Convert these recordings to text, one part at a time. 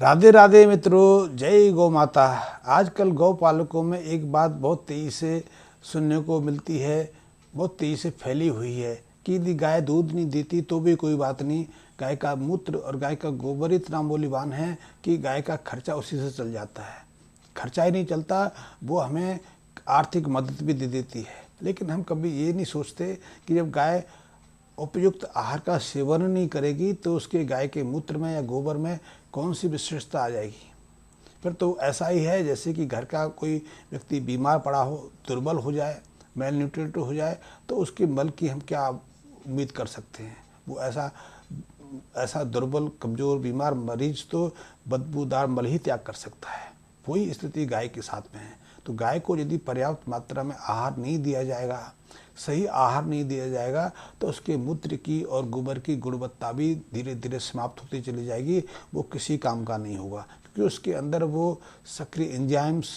राधे राधे मित्रों, जय गौ माता। आजकल गौ पालकों में एक बात बहुत तेजी से सुनने को मिलती है, बहुत तेजी से फैली हुई है कि यदि गाय दूध नहीं देती तो भी कोई बात नहीं, गाय का मूत्र और गाय का गोबर इतना मूल्यवान है कि गाय का खर्चा उसी से चल जाता है। खर्चा ही नहीं चलता, वो हमें आर्थिक मदद भी दे देती है। लेकिन हम कभी ये नहीं सोचते कि जब गाय उपयुक्त आहार का सेवन नहीं करेगी तो उसके गाय के मूत्र में या गोबर में कौन सी विशेषता आ जाएगी। फिर तो ऐसा ही है जैसे कि घर का कोई व्यक्ति बीमार पड़ा हो, दुर्बल हो जाए, मेल न्यूट्रिएंट हो जाए, तो उसके मल की हम क्या उम्मीद कर सकते हैं। वो ऐसा दुर्बल, कमज़ोर, बीमार मरीज तो बदबूदार मल ही त्याग कर सकता है। वही स्थिति गाय के साथ में है। तो गाय को यदि पर्याप्त मात्रा में आहार नहीं दिया जाएगा, सही आहार नहीं दिया जाएगा, तो उसके मूत्र की और गोबर की गुणवत्ता भी धीरे धीरे समाप्त होती चली जाएगी। वो किसी काम का नहीं होगा, क्योंकि उसके अंदर वो सक्रिय एंजाइम्स,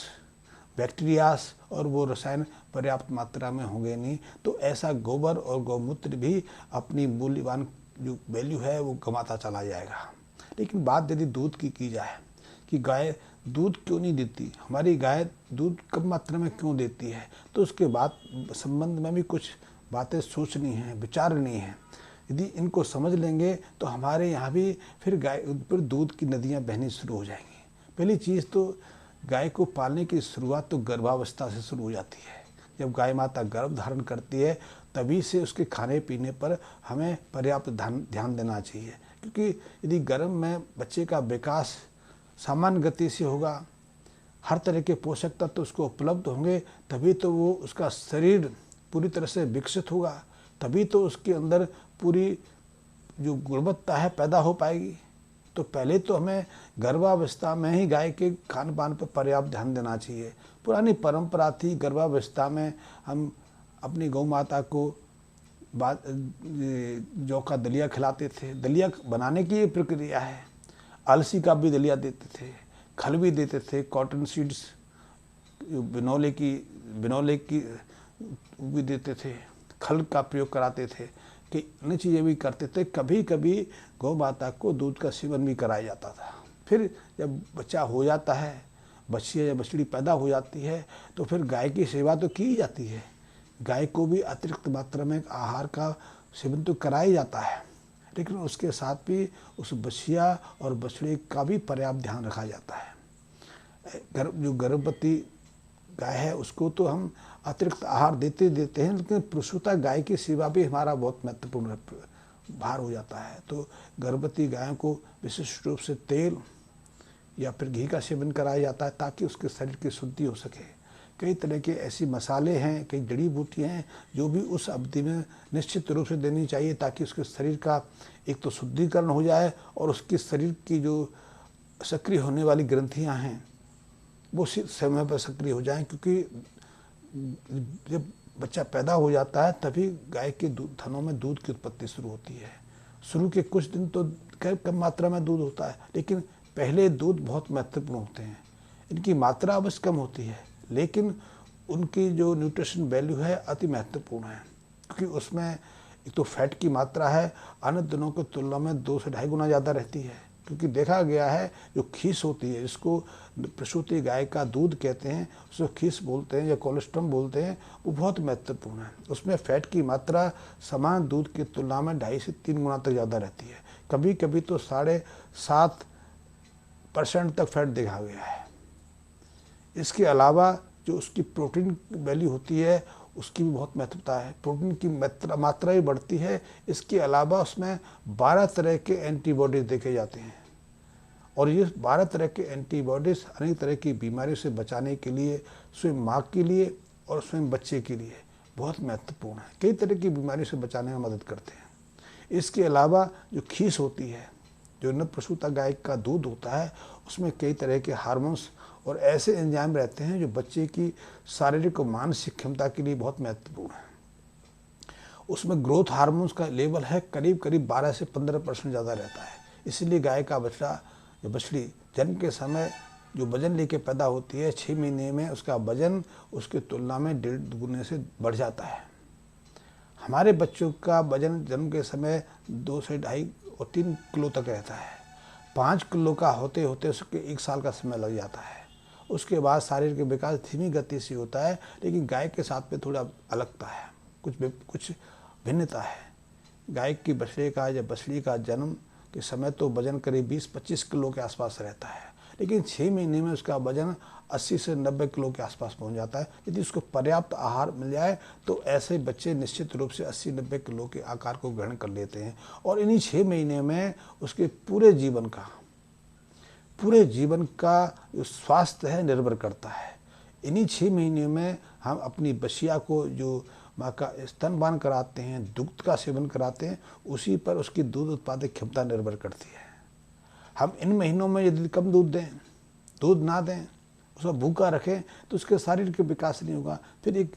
बैक्टीरियास और वो रसायन पर्याप्त मात्रा में होंगे नहीं। तो ऐसा गोबर और गौमूत्र भी अपनी मूल्यवान जो वैल्यू है वो गंवाता चला जाएगा। लेकिन बात यदि दूध की जाए कि गाय दूध क्यों नहीं देती, हमारी गाय दूध कम मात्रा में क्यों देती है, तो उसके बाद संबंध में भी कुछ बातें सोचनी हैं, विचारनी हैं। यदि इनको समझ लेंगे तो हमारे यहाँ भी फिर दूध की नदियाँ बहनी शुरू हो जाएंगी। पहली चीज़ तो गाय को पालने की शुरुआत तो गर्भावस्था से शुरू हो जाती है। जब गाय माता गर्भ धारण करती है तभी से उसके खाने पीने पर हमें पर्याप्त ध्यान देना चाहिए, क्योंकि यदि गर्भ में बच्चे का विकास सामान्य गति से होगा, हर तरह के पोषक तत्व उसको उपलब्ध होंगे, तभी तो वो उसका शरीर पूरी तरह से विकसित होगा, तभी तो उसके अंदर पूरी जो गुणवत्ता है पैदा हो पाएगी। तो पहले तो हमें गर्भावस्था में ही गाय के खान पान पर पर्याप्त ध्यान देना चाहिए। पुरानी परंपरा थी, गर्भावस्था में हम अपनी गौ माता को जौ का दलिया खिलाते थे। दलिया बनाने की ये प्रक्रिया है। अलसी का भी दलिया देते थे, खल भी देते थे, कॉटन सीड्स, बिनौले की भी देते थे, खल का प्रयोग कराते थे, कि अन्य चीज़ें भी करते थे। कभी कभी गौ माता को दूध का सेवन भी कराया जाता था। फिर जब बच्चा हो जाता है, बच्ची या बछड़ी पैदा हो जाती है, तो फिर गाय की सेवा तो की जाती है। गाय को भी अतिरिक्त मात्रा में आहार का सेवन तो कराया जाता है, लेकिन उसके साथ भी उस बछिया और बछड़े का भी पर्याप्त ध्यान रखा जाता है। जो गर्भवती गाय है उसको तो हम अतिरिक्त आहार देते हैं, लेकिन प्रसूता गाय की सेवा भी हमारा बहुत महत्वपूर्ण भार हो जाता है। तो गर्भवती गायों को विशिष्ट रूप से तेल या फिर घी का सेवन कराया जाता है, ताकि उसके शरीर की शुद्धि हो सके। कई तरह के ऐसी मसाले हैं, कई जड़ी बूटियाँ हैं जो भी उस अवधि में निश्चित रूप से देनी चाहिए, ताकि उसके शरीर का एक तो शुद्धिकरण हो जाए और उसके शरीर की जो सक्रिय होने वाली ग्रंथियाँ हैं वो समय पर सक्रिय हो जाएं। क्योंकि जब बच्चा पैदा हो जाता है तभी गाय के थनों में दूध की उत्पत्ति शुरू होती है। शुरू के कुछ दिन तो कम मात्रा में दूध होता है, लेकिन पहले दूध बहुत महत्वपूर्ण होते हैं। इनकी मात्रा अवश्य कम होती है, लेकिन उनकी जो न्यूट्रिशन वैल्यू है अति महत्वपूर्ण है, क्योंकि उसमें एक तो फैट की मात्रा है अन्य दिनों की तुलना में 2 से 2.5 गुना ज़्यादा रहती है। क्योंकि देखा गया है जो खीस होती है, इसको प्रसूति गाय का दूध कहते हैं, उसको खीस बोलते हैं या कोलेस्ट्रॉम बोलते हैं, वो बहुत महत्वपूर्ण है। उसमें फैट की मात्रा समान दूध की तुलना में 2.5 से 3 गुना तक ज़्यादा रहती है। कभी कभी तो 7.5% तक फैट देखा गया है। इसके अलावा जो उसकी प्रोटीन वैल्यू होती है उसकी भी बहुत महत्वता है। प्रोटीन की मात्रा भी बढ़ती है। इसके अलावा उसमें 12 तरह के एंटीबॉडीज़ देखे जाते हैं, और ये 12 तरह के एंटीबॉडीज़ अनेक तरह की बीमारी से बचाने के लिए, स्वयं माँ के लिए और स्वयं बच्चे के लिए बहुत महत्वपूर्ण है। कई तरह की बीमारी से बचाने में मदद करते हैं। इसके अलावा जो खीस होती है, जो नवप्रसूता गाय का दूध होता है, उसमें कई तरह के हार्मोन्स और ऐसे एंजाइम रहते हैं जो बच्चे की शारीरिक और मानसिक क्षमता के लिए बहुत महत्वपूर्ण है। उसमें ग्रोथ हार्मोन्स का लेवल है करीब 12 से 15% ज़्यादा रहता है। इसलिए गाय का बछड़ा या बछड़ी जन्म के समय जो वजन लेके पैदा होती है, 6 महीने में उसका वजन उसकी तुलना में 1.5 गुने से बढ़ जाता है। हमारे बच्चों का वजन जन्म के समय 2 से 2.5 और 3 किलो तक रहता है। 5 किलो का होते होते उसके 1 साल का समय लग जाता है। उसके बाद शारीरिक विकास धीमी गति से होता है, लेकिन गाय के साथ में थोड़ा अलगता है, कुछ भिन्नता है। गाय की बछड़े का या बछड़ी का जन्म के समय तो वजन करीब 20-25 किलो के आसपास रहता है, लेकिन 6 महीने में उसका वजन 80 से 90 किलो के आसपास पहुंच जाता है। यदि उसको पर्याप्त आहार मिल जाए तो ऐसे बच्चे निश्चित रूप से 80-90 किलो के आकार को ग्रहण कर लेते हैं। और इन्हीं 6 महीने में उसके पूरे जीवन का जो स्वास्थ्य है निर्भर करता है। इन्हीं 6 महीने में हम अपनी बछिया को जो माँ का स्तनपान कराते हैं, दुग्ध का सेवन कराते हैं, उसी पर उसकी दूध उत्पादक क्षमता निर्भर करती है। हम इन महीनों में यदि कम दूध ना दें, उसको भूखा रखें, तो उसके शारीरिक विकास नहीं होगा। फिर एक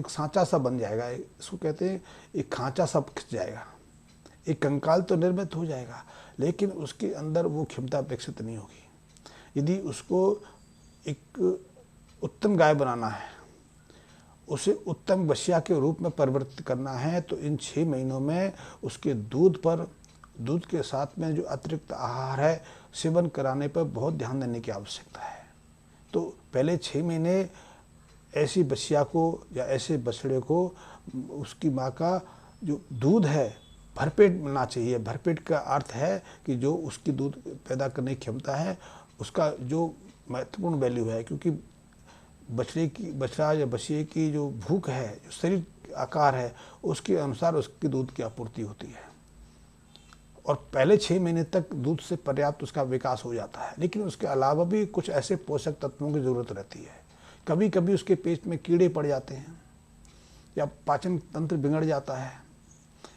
सांचा सा बन जाएगा, इसको कहते हैं एक खांचा सा खिंच जाएगा, एक कंकाल तो निर्मित हो जाएगा, लेकिन उसके अंदर वो क्षमता विकसित नहीं होगी। यदि उसको एक उत्तम गाय बनाना है, उसे उत्तम बछिया के रूप में परिवर्तित करना है, तो इन 6 महीनों में उसके दूध के साथ में जो अतिरिक्त आहार है सेवन कराने पर बहुत ध्यान देने की आवश्यकता है। तो पहले 6 महीने ऐसी बछिया को या ऐसे बछड़े को उसकी माँ का जो दूध है भरपेट मिलना चाहिए। भरपेट का अर्थ है कि जो उसकी दूध पैदा करने की क्षमता है, उसका जो महत्वपूर्ण वैल्यू है, क्योंकि बछड़ा या बछिए की जो भूख है, जो शरीर आकार है, उसके अनुसार उसकी दूध की आपूर्ति होती है। और पहले 6 महीने तक दूध से पर्याप्त उसका विकास हो जाता है, लेकिन उसके अलावा भी कुछ ऐसे पोषक तत्वों की ज़रूरत रहती है। कभी कभी उसके पेट में कीड़े पड़ जाते हैं, या पाचन तंत्र बिगड़ जाता है,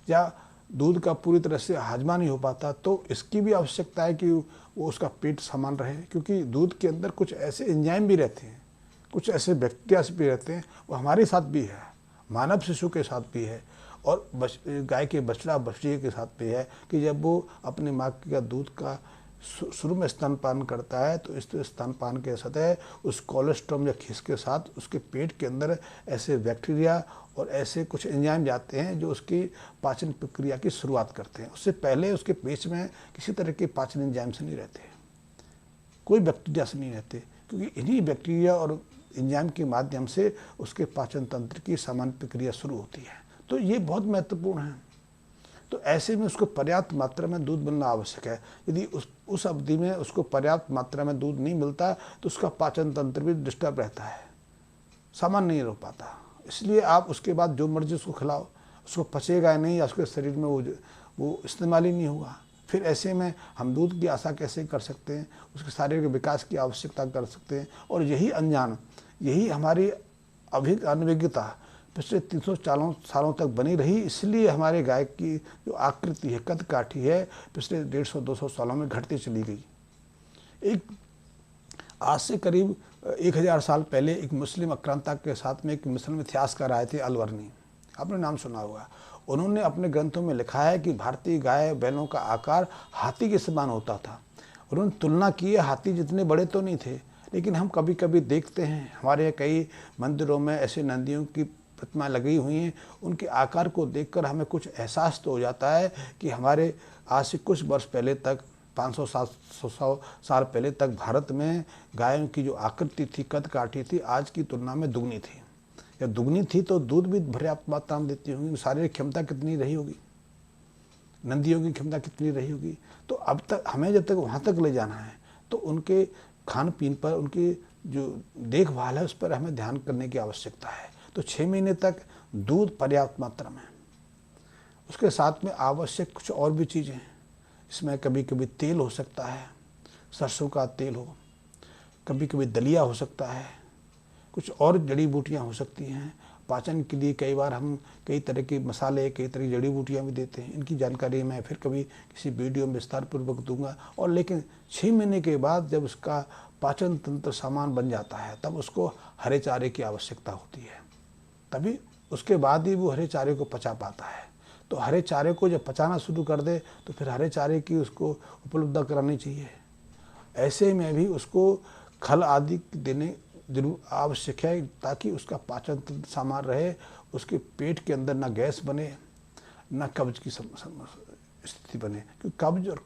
या दूध का पूरी तरह से हाजमा नहीं हो पाता, तो इसकी भी आवश्यकता है कि वो उसका पेट समान रहे, क्योंकि दूध के अंदर कुछ ऐसे एंजाइम भी रहते हैं, कुछ ऐसे बैक्टीरिया भी रहते हैं, वो हमारे साथ भी है, मानव शिशु के साथ भी है, और गाय के बछड़ा बछड़ी के साथ भी है कि जब वो अपनी माँ का दूध का शुरू में स्तनपान करता है, तो इस स्तनपान के सतह उस कोलेस्ट्रॉम या खिस के साथ उसके पेट के अंदर ऐसे बैक्टीरिया और ऐसे कुछ एंजाइम जाते हैं जो उसकी पाचन प्रक्रिया की शुरुआत करते हैं। उससे पहले उसके पेट में किसी तरह के पाचन एंजाइम से नहीं रहते, कोई बैक्टीरिया से नहीं रहते, क्योंकि इन्हीं बैक्टीरिया और एंजाइम के माध्यम से उसके पाचन तंत्र की सामान्य प्रक्रिया शुरू होती है। तो ये बहुत महत्वपूर्ण है। तो ऐसे में उसको पर्याप्त मात्रा में दूध मिलना आवश्यक है। यदि उस अवधि में उसको पर्याप्त मात्रा में दूध नहीं मिलता, तो उसका पाचन तंत्र भी डिस्टर्ब रहता है, सामान्य नहीं रह पाता। इसलिए आप उसके बाद जो मर्जी उसको खिलाओ, उसको पचेगा नहीं, या उसके शरीर में वो इस्तेमाल ही नहीं होगा। फिर ऐसे में हम दूध की आशा कैसे कर सकते हैं, उसके शारीरिक विकास की आवश्यकता कर सकते हैं। और यही हमारी अनभिज्ञता पिछले 300 सालों तक बनी रही। इसलिए हमारे गाय की जो आकृति है, कद काठी है, पिछले 150-200 सालों में घटती चली गई। आज से करीब 1000 साल पहले एक मुस्लिम आक्रांता के साथ में एक मुस्लिम इतिहासकार आए थे, अलवर्नी, आपने नाम सुना होगा। उन्होंने अपने ग्रंथों में लिखा है कि भारतीय गाय बैलों का आकार हाथी के समान होता था। उन्होंने तुलना की है, हाथी जितने बड़े तो नहीं थे, लेकिन हम कभी कभी देखते हैं हमारे यहाँ कई मंदिरों में ऐसे नंदियों की प्रतिमा लगी हुई हैं, उनके आकार को देखकर हमें कुछ एहसास तो हो जाता है कि हमारे आज से कुछ वर्ष पहले तक, 500-700 साल पहले तक भारत में गायों की जो आकृति थी, कद काठी थी, आज की तुलना में दुगनी थी। या दुगनी थी तो दूध भी पर्याप्त मात्रा में देती होंगी, शारीरिक क्षमता कितनी रही होगी, नंदियों की क्षमता कितनी रही होगी। तो अब तक हमें जब तक वहाँ तक ले जाना है, तो उनके खान पीन पर, उनकी जो देखभाल है, उस पर हमें ध्यान करने की आवश्यकता है। तो 6 महीने तक दूध पर्याप्त मात्रा में, उसके साथ में आवश्यक कुछ और भी चीज़ें हैं। इसमें कभी कभी तेल हो सकता है, सरसों का तेल हो, कभी कभी दलिया हो सकता है, कुछ और जड़ी बूटियाँ हो सकती हैं। पाचन के लिए कई बार हम कई तरह के मसाले, कई तरह की जड़ी बूटियाँ भी देते हैं। इनकी जानकारी मैं फिर कभी किसी वीडियो में विस्तार पूर्वक दूंगा। और लेकिन 6 महीने के बाद जब उसका पाचन तंत्र सामान बन जाता है, तब उसको हरे चारे की आवश्यकता होती है, तभी उसके बाद ही वो हरे चारे को पचा पाता है। तो हरे चारे को जब पचाना शुरू कर दे, तो फिर हरे चारे की उसको उपलब्ध करानी चाहिए। ऐसे में भी उसको खल आदि देने जरूर आवश्यक है, ताकि उसका पाचन तंत्र सामान रहे, उसके पेट के अंदर ना गैस बने, ना कब्ज की स्थिति बने। क्योंकि कब्ज और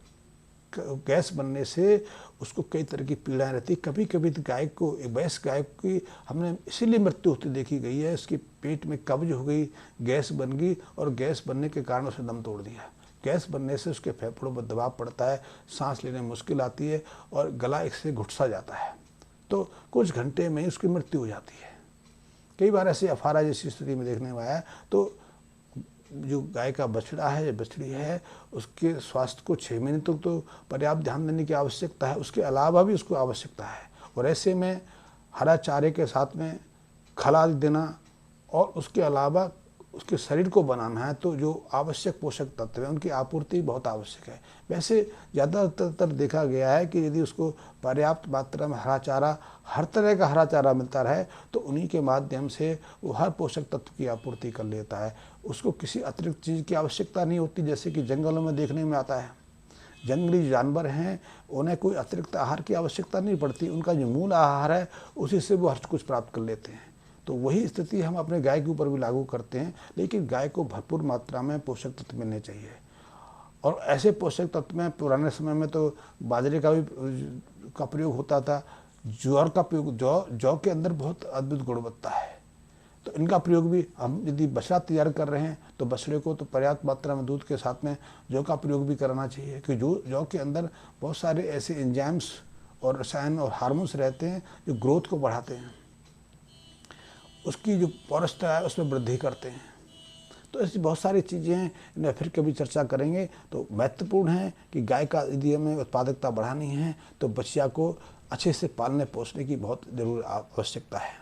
गैस बनने से उसको कई तरह की पीड़ाएं रहती। कभी कभी तो गाय को, वयस्क गाय की हमने इसीलिए मृत्यु होती देखी गई है, उसके पेट में कब्ज हो गई, गैस बन गई और गैस बनने के कारण उसने दम तोड़ दिया। गैस बनने से उसके फेफड़ों पर दबाव पड़ता है, सांस लेने में मुश्किल आती है और गला इससे घुटसा जाता है, तो कुछ घंटे में उसकी मृत्यु हो जाती है। कई बार ऐसे अफारा जैसी स्थिति में देखने में आया। तो जो गाय का बछड़ा है या बछड़ी है, उसके स्वास्थ्य को 6 महीने तक तो पर्याप्त ध्यान देने की आवश्यकता है, उसके अलावा भी उसको आवश्यकता है। और ऐसे में हरा चारे के साथ में खला देना और उसके अलावा उसके शरीर को बनाना है, तो जो आवश्यक पोषक तत्व हैं उनकी आपूर्ति बहुत आवश्यक है। वैसे ज़्यादातर देखा गया है कि यदि उसको पर्याप्त मात्रा में हरा चारा, हर तरह का हरा चारा मिलता रहे, तो उन्हीं के माध्यम से वो हर पोषक तत्व की आपूर्ति कर लेता है। उसको किसी अतिरिक्त चीज़ की आवश्यकता नहीं होती, जैसे कि जंगलों में देखने में आता है। जंगली जानवर हैं, उन्हें कोई अतिरिक्त आहार की आवश्यकता नहीं पड़ती, उनका जो मूल आहार है उसी से वो हर कुछ प्राप्त कर लेते हैं। तो वही स्थिति हम अपने गाय के ऊपर भी लागू करते हैं, लेकिन गाय को भरपूर मात्रा में पोषक तत्व मिलने चाहिए। और ऐसे पोषक तत्व में पुराने समय में तो बाजरे का प्रयोग होता था, ज्वार का प्रयोग, जौ के अंदर बहुत अद्भुत गुणवत्ता है, तो इनका प्रयोग भी हम यदि बछड़ा तैयार कर रहे हैं तो बछड़े को तो पर्याप्त मात्रा में दूध के साथ में जौ का प्रयोग भी करना चाहिए, क्योंकि जौ के अंदर बहुत सारे ऐसे एंजाइम्स और रसायन और हार्मोन्स रहते हैं जो ग्रोथ को बढ़ाते हैं, उसकी जो पौष्टिकता है उसमें वृद्धि करते हैं। तो ऐसी बहुत सारी चीज़ें हैं, इन्हें फिर कभी चर्चा करेंगे। तो महत्वपूर्ण है कि गाय का यदि हमें उत्पादकता बढ़ानी है तो बछिया को अच्छे से पालने पोसने की बहुत ज़रूर आवश्यकता है।